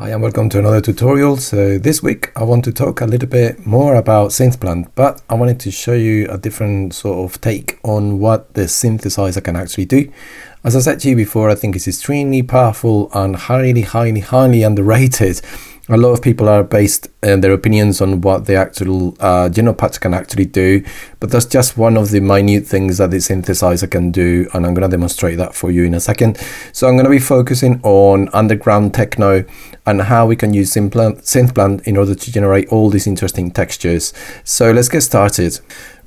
Hi and welcome to another tutorial. So this week I want to talk a little bit more about Synplant, but I wanted to show you a different sort of take on what the synthesizer can actually do. As I said to you before, I think it's extremely powerful and highly underrated. A lot of people are based their opinions on what the actual general patch can actually do, but that's just one of the minute things that the synthesizer can do, and I'm going to demonstrate that for you in a second. So I'm going to be focusing on Underground Techno and how we can use Synplant in order to generate all these interesting textures. So let's get started.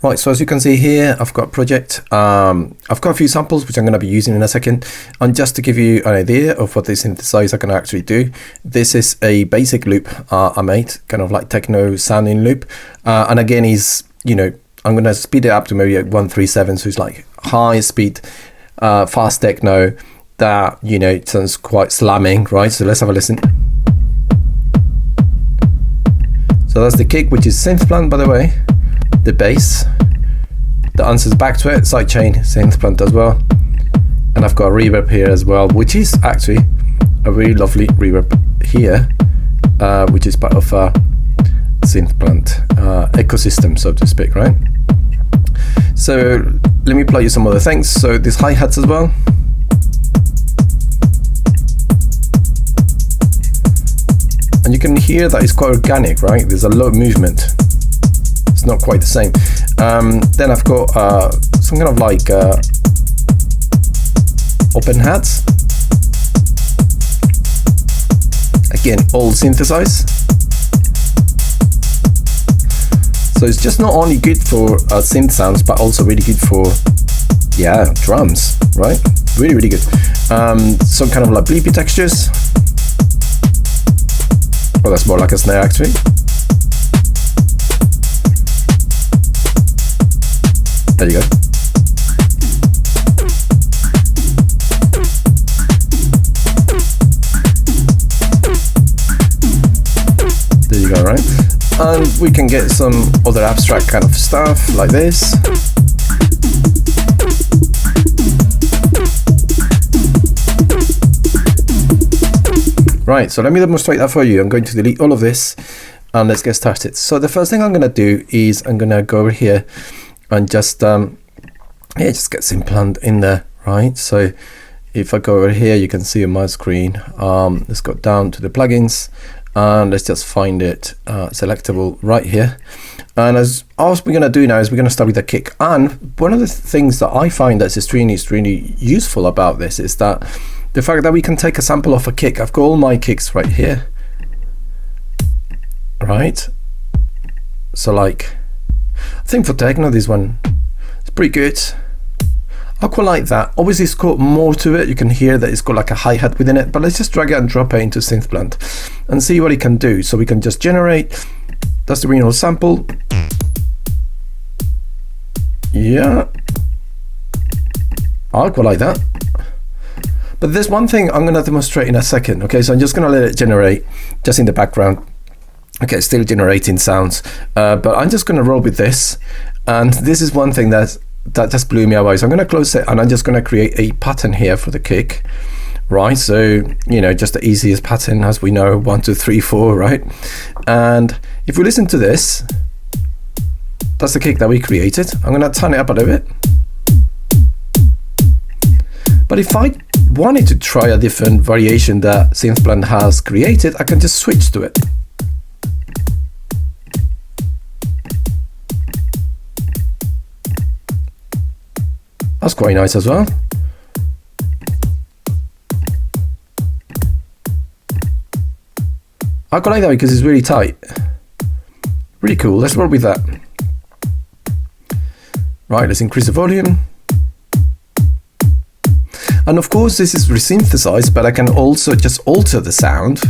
Right, so as you can see here, I've got a project. I've got a few samples which I'm going to be using in a second. And just to give you an idea of what the synthesizer can actually do, this is a basic loop I made, kind of like techno sounding loop. And again, I'm going to speed it up to maybe 137, so it's like high speed, fast techno that, it sounds quite slamming, right? So let's have a listen. So that's the kick, which is Synplant, by the way. The bass that answers back to it, sidechain Synplant as well, and I've got a reverb here as well, which is actually a really lovely reverb here, which is part of a Synplant ecosystem, so to speak, right? So let me play you some other things. So these hi-hats as well. And you can hear that it's quite organic, right? There's a lot of movement. It's not quite the same. Then I've got some kind of like open hats. Again, all synthesized. So it's just not only good for synth sounds, but also really good for, drums, right? Really good. Some kind of like bleepy textures. Well, that's more like a snare actually. There you go. There you go, right? And we can get some other abstract kind of stuff like this. Right, so let me demonstrate that for you. I'm going to delete all of this and let's get started. So the first thing I'm going to do is I'm going to go over here and just just get Synplant in there, right? So if I go over here, you can see on my screen, let's go down to the plugins and let's just find it selectable right here. And as all we're going to do now is we're going to start with the kick. And one of the things that I find that's extremely useful about this is that the fact that we can take a sample of a kick. I've got all my kicks right here, right? So like, I think for techno, this one is pretty good. I quite like that. Obviously, it's got more to it. You can hear that it's got like a hi-hat within it, but let's just drag it and drop it into Synplant and see what it can do. So we can just generate, that's the original sample. Yeah, I quite like that. But there's one thing I'm going to demonstrate in a second. Okay, so I'm just going to let it generate just in the background. Okay, still generating sounds, but I'm just going to roll with this. And this is one thing that just blew me away. So I'm going to close it and I'm just going to create a pattern here for the kick, right? So, just the easiest pattern as we know, 1, 2, 3, 4, right? And if we listen to this, that's the kick that we created. I'm going to turn it up a little bit. But if I wanted to try a different variation that Synplant has created, I can just switch to it. That's quite nice as well. I quite like that because it's really tight. Really cool. Let's work with that. Right, let's increase the volume. And of course, this is resynthesized, but I can also just alter the sound.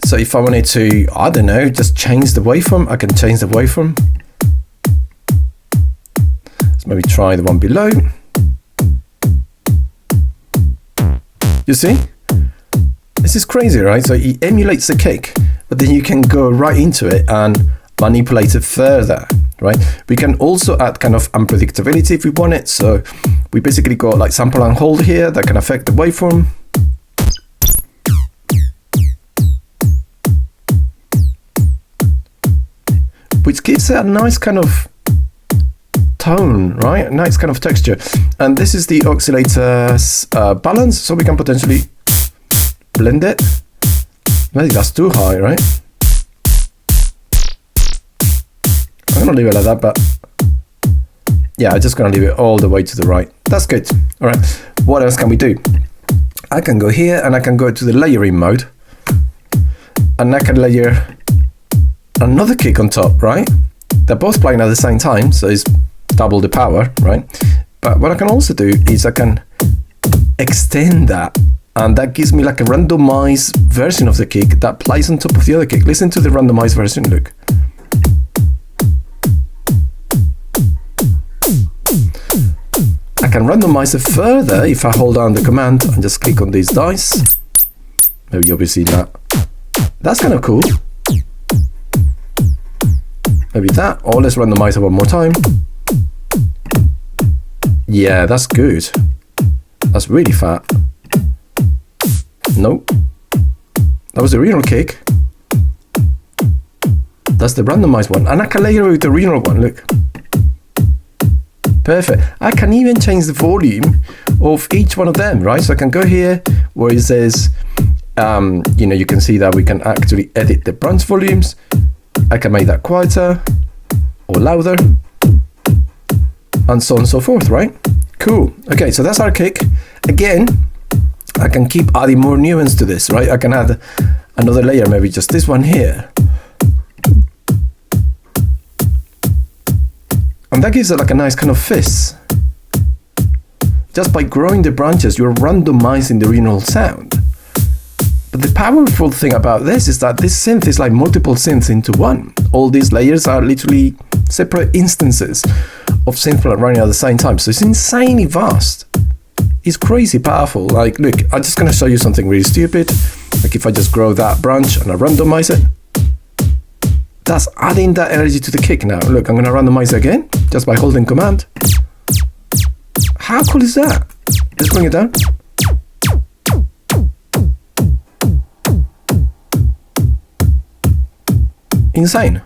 So if I wanted to, I don't know, just change the waveform, I can change the waveform. Let's maybe try the one below. You see? This is crazy, right? So it emulates the kick, but then you can go right into it and manipulate it further, right? We can also add kind of unpredictability if we want it. So we basically got like sample and hold here that can affect the waveform. which gives it a nice kind of tone, right? A nice kind of texture. And this is the oscillator's balance, so we can potentially blend it. Maybe that's too high, right? I'm gonna leave it like that, but yeah, I'm just gonna leave it all the way to the right. That's good. All right, what else can we do? I can go here and I can go to the layering mode, and I can layer another kick on top, right? They're both playing at the same time, so it's double the power, right? But what I can also do is I can extend that, and that gives me like a randomized version of the kick that plays on top of the other kick. Listen to the randomized version, look. I can randomize it further if I hold down the command and just click on these dice. Maybe you'll be seeing that. That's kind of cool. Maybe that, or let's randomize it one more time. Yeah, that's good. That's really fat. Nope. That was the original kick. That's the randomized one. And I can layer it with the original one, look. Perfect. I can even change the volume of each one of them, right? So I can go here where it says, you can see that we can actually edit the branch volumes. I can make that quieter or louder, and so on and so forth, right? Cool. Okay, so that's our kick. Again, I can keep adding more nuance to this, right? I can add another layer, maybe just this one here. And that gives it like a nice kind of fizz. Just by growing the branches, you're randomizing the original sound. But the powerful thing about this is that this synth is like multiple synths into one. All these layers are literally separate instances of Synplant running at the same time. So it's insanely vast. It's crazy powerful. Like, look, I'm just going to show you something really stupid. Like if I just grow that branch and I randomize it, that's adding that energy to the kick now. Look, I'm going to randomize it again just by holding command. How cool is that? Let's bring it down. Insane.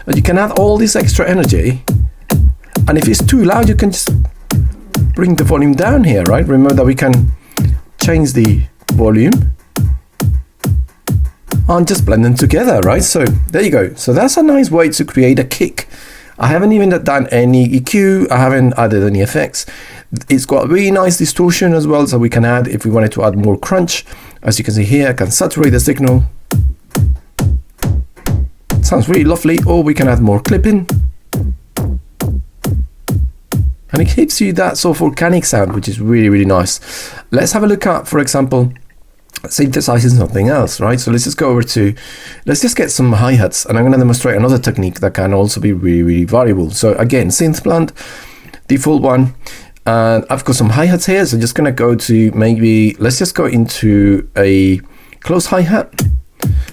But you can add all this extra energy, and if it's too loud, you can just bring the volume down here, right? Remember that we can change the volume and just blend them together, right? So there you go. So that's a nice way to create a kick. I haven't even done any EQ. I haven't added any effects. It's got really nice distortion as well, so we can add, if we wanted to add more crunch, as you can see here, I can saturate the signal. Sounds really lovely. Or we can add more clipping. And it gives you that sort of organic sound, which is really, really nice. Let's have a look at, for example, synthesizing something else, right? So let's just go over to, let's just get some hi-hats, and I'm going to demonstrate another technique that can also be really, really valuable. So again, Synplant, default one, and I've got some hi-hats here, so I'm just going to go to maybe, let's just go into a close hi-hat.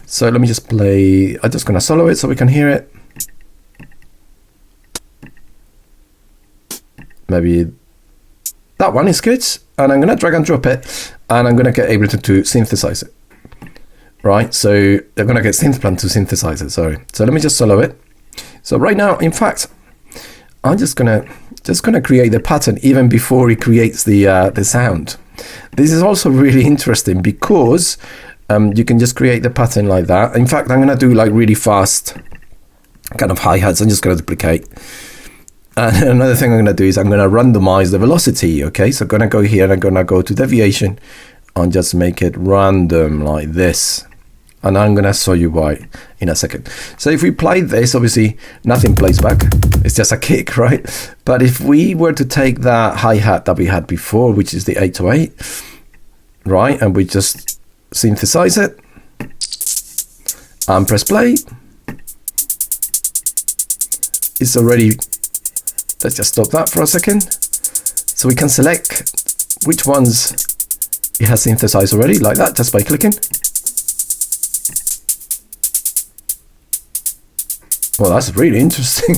So let me just play, I'm just going to solo it so we can hear it. Maybe that one is good, and I'm going to drag and drop it, and I'm going to get Ableton to synthesize it. Right, so they're going to get Synplant to synthesize it, sorry. So let me just solo it. So right now, in fact, I'm just gonna create the pattern even before it creates the sound. This is also really interesting because you can just create the pattern like that. In fact, I'm gonna do like really fast kind of hi-hats. I'm just gonna duplicate. And another thing I'm gonna do is I'm gonna randomize the velocity. Okay, so I'm gonna go here and I'm gonna go to deviation and just make it random like this. And I'm gonna show you why in a second. So if we play this, obviously nothing plays back. It's just a kick, right? But if we were to take that hi-hat that we had before, which is the 808, right? And we just synthesize it and press play. It's already, let's just stop that for a second. So we can select which ones it has synthesized already, like that, just by clicking. Well, that's really interesting.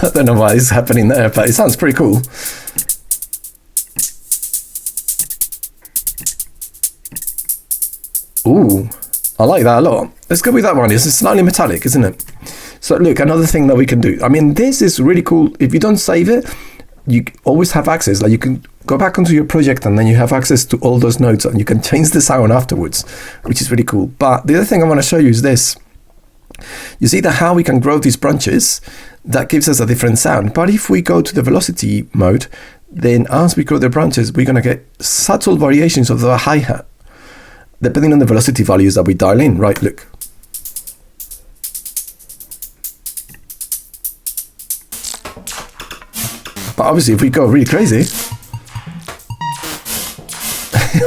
I don't know why it's happening there, but it sounds pretty cool. Ooh, I like that a lot. Let's go with that one. It's slightly metallic, isn't it? So look, another thing that we can do. I mean, this is really cool. If you don't save it, you always have access. Like you can go back onto your project and then you have access to all those notes and you can change the sound afterwards, which is really cool. But the other thing I want to show you is this. You see that how we can grow these branches, that gives us a different sound. But if we go to the velocity mode, then as we grow the branches, we're going to get subtle variations of the hi-hat, depending on the velocity values that we dial in, right? Look. But obviously, if we go really crazy,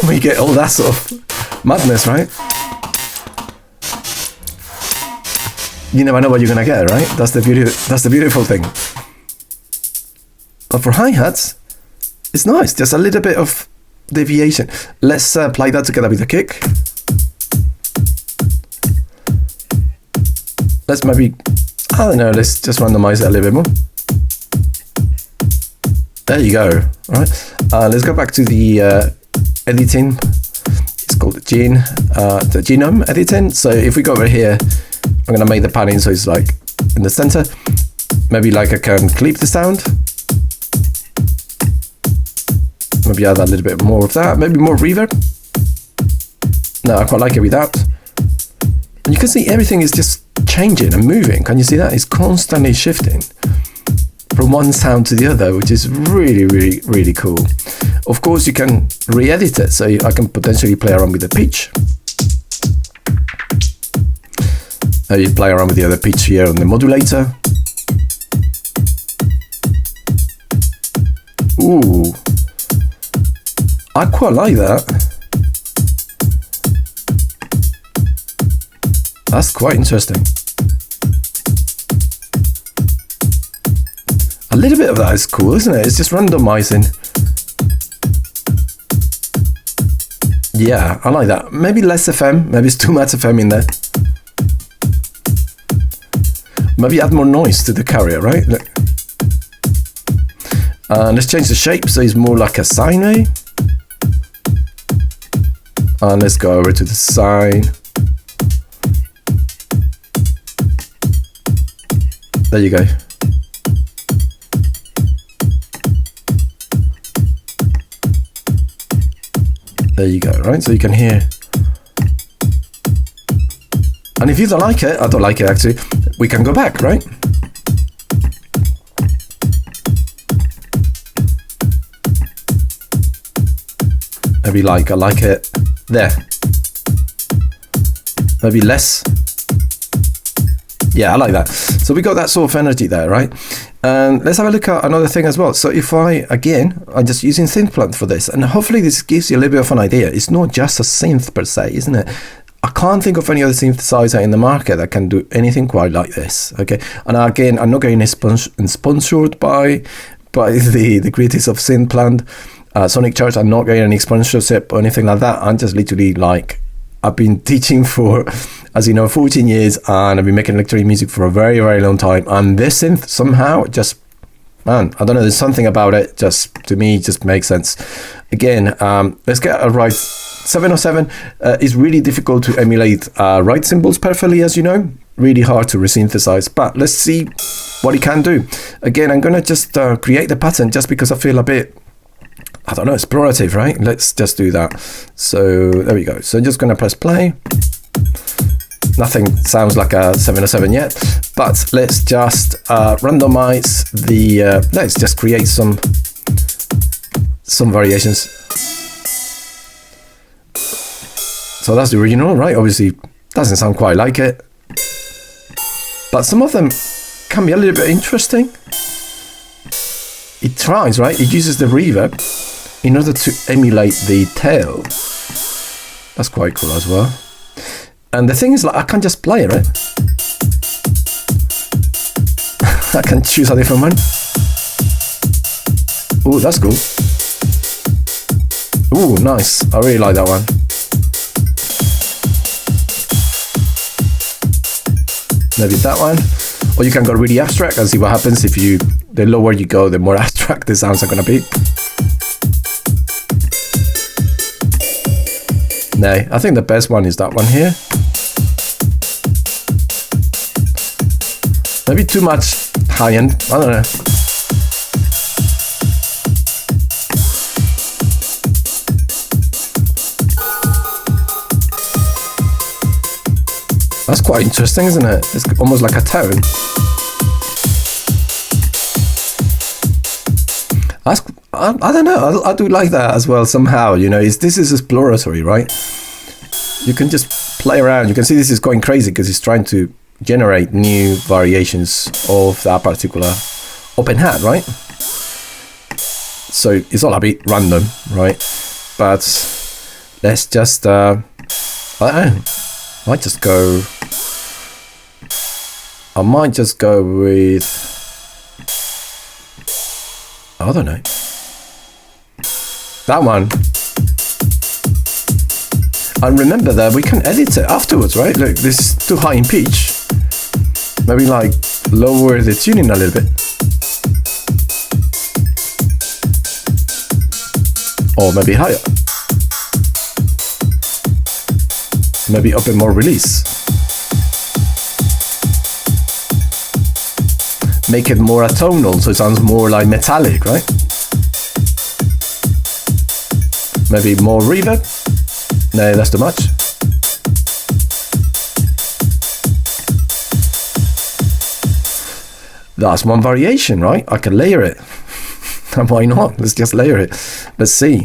we get all that sort of madness, right? You never know what you're gonna get, right? That's the beauty. That's the beautiful thing. But for hi-hats, it's nice. Just a little bit of deviation. Let's play that together with the kick. Let's maybe, I don't know. Let's just randomize it a little bit more. There you go. All right. Let's go back to the editing. It's called the genome editing. So if we go over here, I'm going to make the padding so it's like in the center. Maybe like I can clip the sound. Maybe add a little bit more of that. Maybe more reverb. No, I quite like it without. And you can see everything is just changing and moving. Can you see that? It's constantly shifting from one sound to the other, which is really, really, really cool. Of course, you can re-edit it. So I can potentially play around with the pitch. You play around with the other pitch here on the modulator. Ooh, I quite like that. That's quite interesting. A little bit of that is cool, isn't it? It's just randomizing. Yeah, I like that. Maybe less FM. Maybe it's too much FM in there. Maybe add more noise to the carrier, right? Look. Let's change the shape so it's more like a sine wave. And let's go over to the sine. There you go. There you go, right? So you can hear. And if you don't like it, I don't like it actually, we can go back, right? Maybe like, I like it there. Maybe less. Yeah, I like that. So we got that sort of energy there, right? And let's have a look at another thing as well. So if I'm just using Synplant for this, and hopefully this gives you a little bit of an idea. It's not just a synth per se, isn't it? I can't think of any other synthesizer in the market that can do anything quite like this. Okay, and again, I'm not getting sponsored by the creators of Synplant, Sonic Charge. I'm not getting any sponsorship or anything like that. I'm just literally like, I've been teaching for, as you know, 14 years, and I've been making electronic music for a very, very long time. And this synth somehow just, man, I don't know, there's something about it. Just to me, just makes sense. Again, let's get a right. 707 is really difficult to emulate right cymbals perfectly, as you know. Really hard to resynthesize, but let's see what it can do. Again, I'm gonna just create the pattern just because I feel a bit, I don't know, explorative, right? Let's just do that. So there we go. So I'm just gonna press play. Nothing sounds like a 707 yet, but let's just randomize the, let's just create some variations. So that's the original, right? Obviously, doesn't sound quite like it. But some of them can be a little bit interesting. It tries, right? It uses the reverb in order to emulate the tail. That's quite cool as well. And the thing is, like, I can just play it, right? I can choose a different one. Oh, that's cool. Oh, nice. I really like that one. Maybe that one, or you can go really abstract and see what happens if you, the lower you go, the more abstract the sounds are gonna be. No, I think the best one is that one here. Maybe too much high end, I don't know. That's quite interesting, isn't it? It's almost like a tone. I don't know, I do like that as well somehow, you know. This is exploratory, right? You can just play around. You can see this is going crazy because it's trying to generate new variations of that particular open hat, right? So it's all a bit random, right? But let's just, I don't know, I might just go with, I don't know, that one. And remember that we can edit it afterwards, right? Look, this is too high in pitch. Maybe like lower the tuning a little bit. Or maybe higher. Maybe up a more release. Make it more atonal, so it sounds more like metallic, right? Maybe more reverb. No, that's too much. That's one variation, right? I can layer it. And why not? Let's just layer it. Let's see.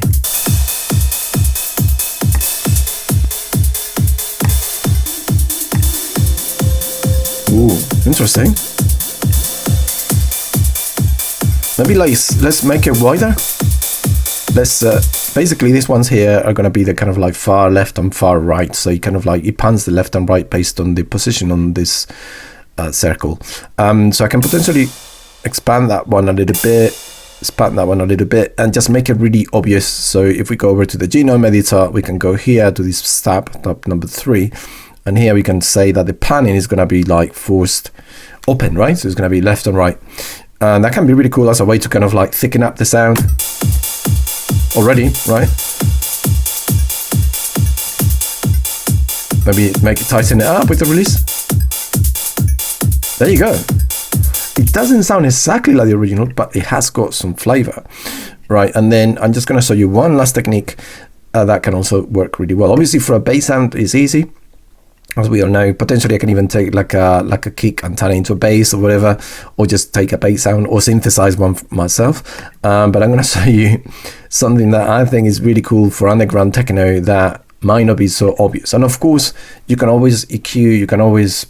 Ooh, interesting. Maybe let's make it wider. Let's basically these ones here are going to be the kind of like far left and far right. So you kind of like it pans the left and right based on the position on this circle. So I can potentially expand that one a little bit, expand that one a little bit, and just make it really obvious. So if we go over to the genome editor, we can go here to this tab number 3, and here we can say that the panning is going to be like forced open, right? So it's going to be left and right, and that can be really cool as a way to kind of like thicken up the sound already, right? Maybe make it tighten it up with the release. There you go. It doesn't sound exactly like the original, but it has got some flavor, right? And then I'm just going to show you one last technique that can also work really well. Obviously, for a bass sound, it's easy, as we all know. Potentially, I can even take like a kick and turn it into a bass or whatever, or just take a bass sound or synthesize one myself. But I'm going to show you something that I think is really cool for underground techno that might not be so obvious. And of course, you can always EQ, you can always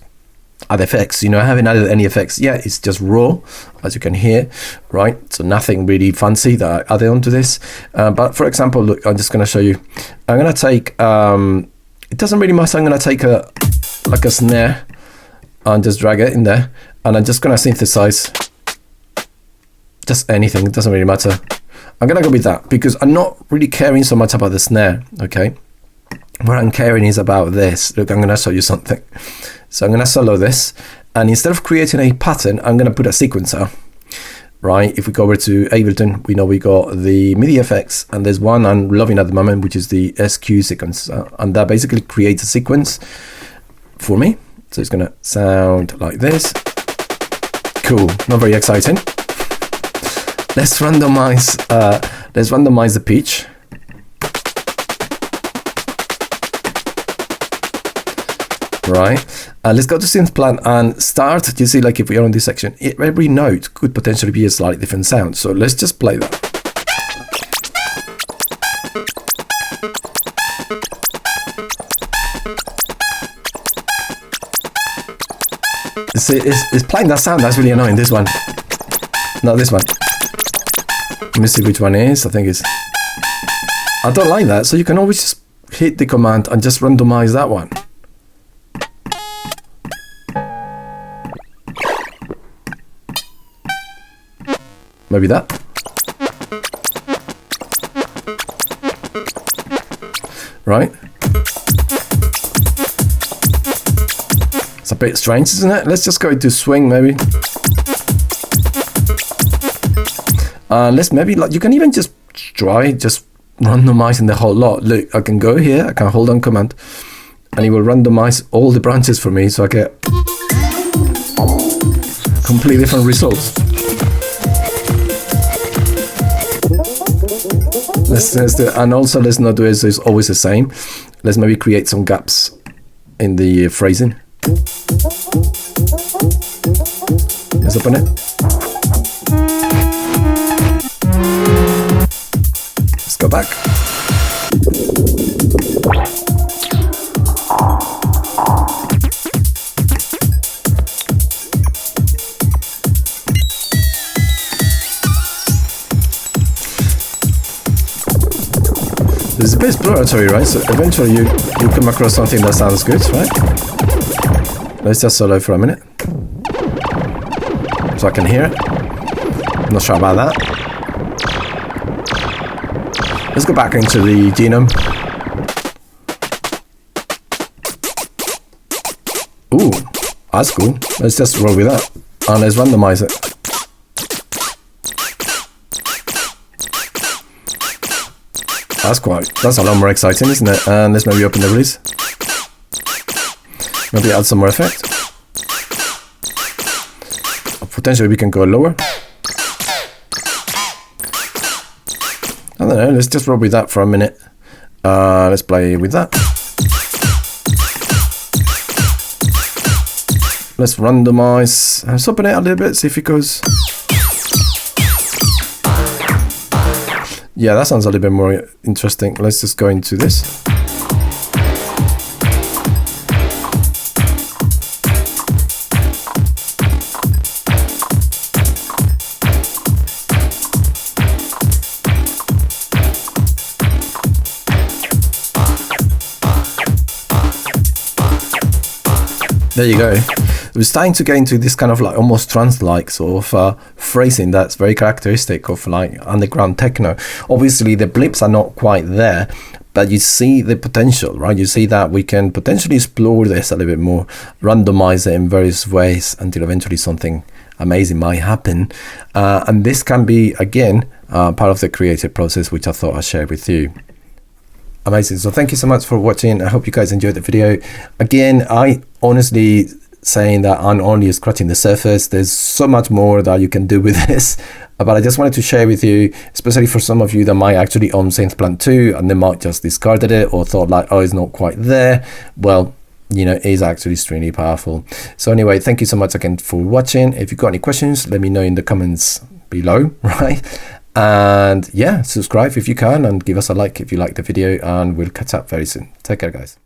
add effects. You know, I haven't added any effects yet. It's just raw, as you can hear, right? So nothing really fancy that I added onto this. But for example, look, I'm just going to show you. I'm going to take, it doesn't really matter. I'm going to take a snare and just drag it in there. And I'm just going to synthesize just anything. It doesn't really matter. I'm going to go with that because I'm not really caring so much about the snare, okay? What I'm caring is about this. Look, I'm going to show you something. So I'm going to solo this, and instead of creating a pattern, I'm going to put a sequencer, right? If we go over to Ableton, we know we got the MIDI effects, and there's one I'm loving at the moment, which is the SQ sequencer, and that basically creates a sequence for me. So it's going to sound like this. Cool, not very exciting. Let's randomize the pitch. Right, let's go to Synplant and start. You see, like if we are on this section, every note could potentially be a slightly different sound. So let's just play that. See, it's playing that sound. That's really annoying. This one, not this one. Let me see which one it is. I think it's. I don't like that. So you can always just hit the command and just randomize that one. Maybe that. Right. It's a bit strange, isn't it? Let's just go to swing, maybe. Let's maybe, like, you can even just try just randomizing the whole lot. Look, I can go here, I can hold on command, and it will randomize all the branches for me, so I get completely different results. Let's do, and also let's not do it, it's always the same. Let's maybe create some gaps in the phrasing. Let's open it. Let's go back. It's a bit exploratory, right? So eventually you come across something that sounds good, right? Let's just solo for a minute, so I can hear it. I'm not sure about that. Let's go back into the genome. Ooh, that's cool. Let's just roll with that, and let's randomize it. That's a lot more exciting, isn't it? And let's maybe open the release. Maybe add some more effect. Potentially we can go lower. I don't know, let's just roll with that for a minute. Let's play with that. Let's randomize. Let's open it a little bit, see if it goes. Yeah, that sounds a little bit more interesting. Let's just go into this. There you go. We're starting to get into this kind of like almost trance-like sort of phrasing that's very characteristic of like underground techno. Obviously the blips are not quite there, but you see the potential, right? You see that we can potentially explore this a little bit more, randomize it in various ways until eventually something amazing might happen. And this can be, again, part of the creative process, which I thought I'd share with you. Amazing. So thank you so much for watching. I hope you guys enjoyed the video. Again, I honestly saying that I'm only scratching the surface. There's so much more that you can do with this, but I just wanted to share with you, especially for some of you that might actually own Synplant 2 and they might just discarded it or thought like, oh, it's not quite there. Well, you know, it is actually extremely powerful. So anyway, thank you so much again for watching. If you've got any questions, let me know in the comments below, right? And yeah, subscribe if you can and give us a like if you like the video, and we'll catch up very soon. Take care, guys.